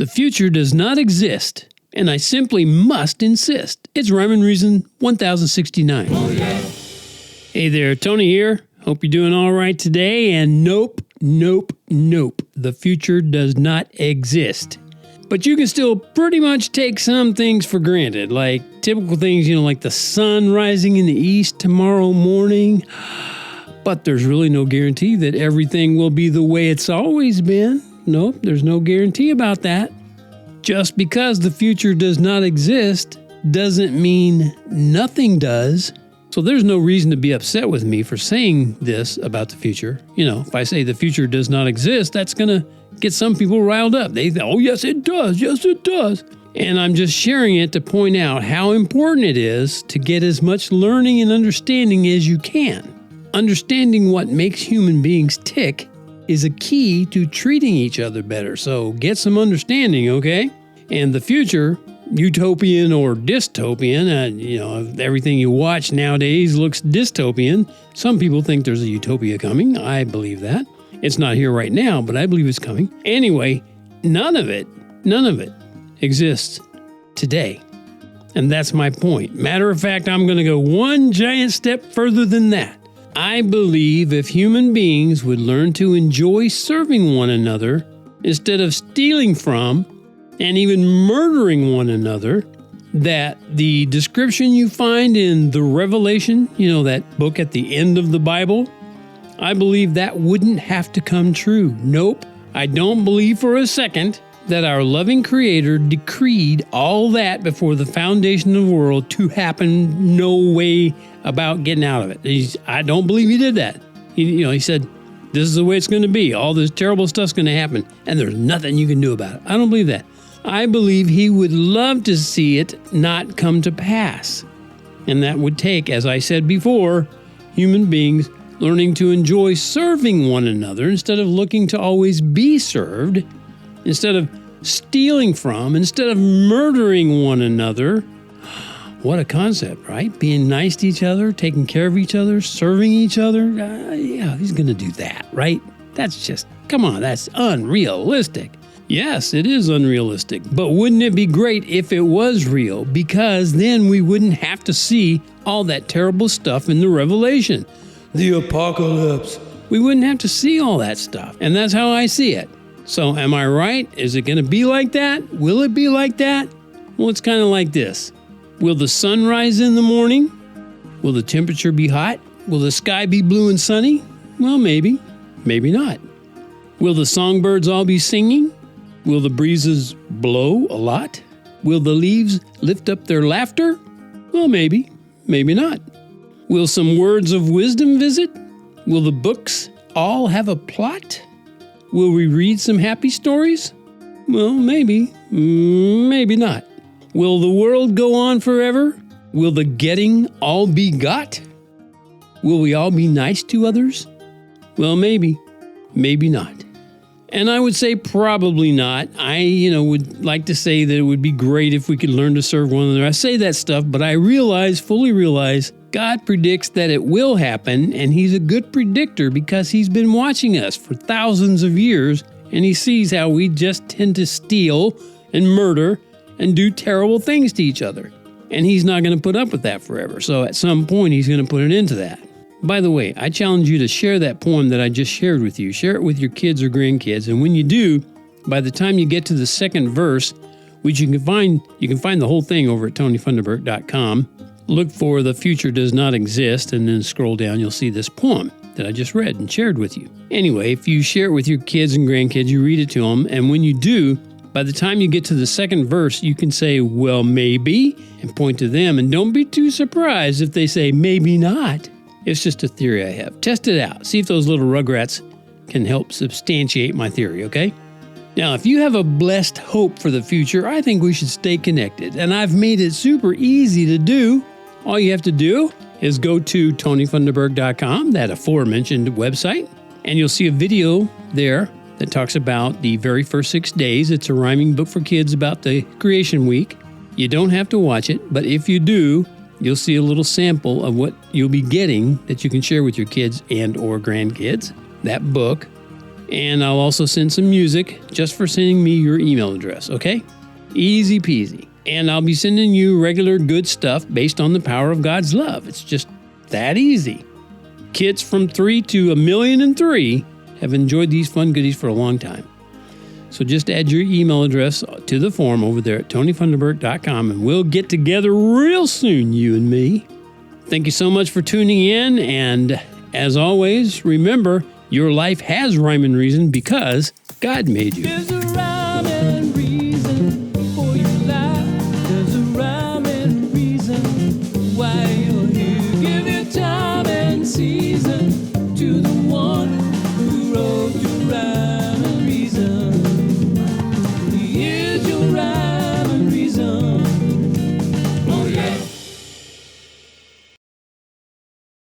The future does not exist, and I simply must insist. It's Rhyme and Reason 1069. Oh, yeah. Hey there, Tony here. Hope you're doing all right today. And nope. The future does not exist. But you can still pretty much take some things for granted, like typical things, like the sun rising in the east tomorrow morning. But there's really no guarantee that everything will be the way it's always been. Nope, there's no guarantee about that. Just because the future does not exist doesn't mean nothing does. So there's no reason to be upset with me for saying this about the future. If I say the future does not exist, that's going to get some people riled up. They think, oh, yes, it does. Yes, it does. And I'm just sharing it to point out how important it is to get as much learning and understanding as you can. Understanding what makes human beings tick is a key to treating each other better. So get some understanding, okay? And the future, utopian or dystopian, everything you watch nowadays looks dystopian. Some people think there's a utopia coming. I believe that. It's not here right now, but I believe it's coming. Anyway, none of it exists today. And that's my point. Matter of fact, I'm going to go one giant step further than that. I believe if human beings would learn to enjoy serving one another instead of stealing from and even murdering one another, that the description you find in the Revelation, that book at the end of the Bible, I believe that wouldn't have to come true. Nope, I don't believe for a second that our loving Creator decreed all that before the foundation of the world to happen. No way about getting out of it. I don't believe He did that. He said, this is the way it's going to be. All this terrible stuff's going to happen, and there's nothing you can do about it. I don't believe that. I believe He would love to see it not come to pass. And that would take, as I said before, human beings learning to enjoy serving one another instead of looking to always be served, instead of stealing from, instead of murdering one another. What a concept, right? Being nice to each other, taking care of each other, serving each other. Yeah, He's going to do that, right? That's just, come on, that's unrealistic. Yes, it is unrealistic, but wouldn't it be great if it was real? Because then we wouldn't have to see all that terrible stuff in the Revelation. The apocalypse. We wouldn't have to see all that stuff, and that's how I see it. So am I right? Is it going to be like that? Will it be like that? Well, it's kind of like this. Will the sun rise in the morning? Will the temperature be hot? Will the sky be blue and sunny? Well, maybe. Maybe not. Will the songbirds all be singing? Will the breezes blow a lot? Will the leaves lift up their laughter? Well, maybe. Maybe not. Will some words of wisdom visit? Will the books all have a plot? Will we read some happy stories? Well, maybe. Maybe not. Will the world go on forever? Will the getting all be got? Will we all be nice to others? Well, maybe. Maybe not. And I would say probably not. I, would like to say that it would be great if we could learn to serve one another. I say that stuff, but I fully realize, God predicts that it will happen, and He's a good predictor because He's been watching us for thousands of years, and He sees how we just tend to steal and murder and do terrible things to each other. And He's not going to put up with that forever. So at some point, He's going to put an end to that. By the way, I challenge you to share that poem that I just shared with you. Share it with your kids or grandkids. And when you do, by the time you get to the second verse, which you can find the whole thing over at tonyfunderburk.com. Look for The Future Does Not Exist, and then scroll down, you'll see this poem that I just read and shared with you. Anyway, if you share it with your kids and grandkids, you read it to them, and when you do, by the time you get to the second verse, you can say, well, maybe, and point to them, and don't be too surprised if they say, maybe not. It's just a theory I have. Test it out. See if those little rugrats can help substantiate my theory, okay? Now, if you have a blessed hope for the future, I think we should stay connected, and I've made it super easy to do. All you have to do is go to tonyfunderburk.com, that aforementioned website, and you'll see a video there that talks about the very first 6 days. It's a rhyming book for kids about the creation week. You don't have to watch it, but if you do, you'll see a little sample of what you'll be getting that you can share with your kids and or grandkids. That book And I'll also send some music just for sending me your email address, okay? Easy peasy. And I'll be sending you regular good stuff based on the power of God's love. It's just that easy. Kids from 3 to 1,000,003 have enjoyed these fun goodies for a long time. So just add your email address to the form over there at tonyfunderburk.com, and we'll get together real soon, you and me. Thank you so much for tuning in, and as always, remember, your life has rhyme and reason because God made you. There's a rhyme and reason for your life. There's a rhyme and reason why you're here. Give your time and season to the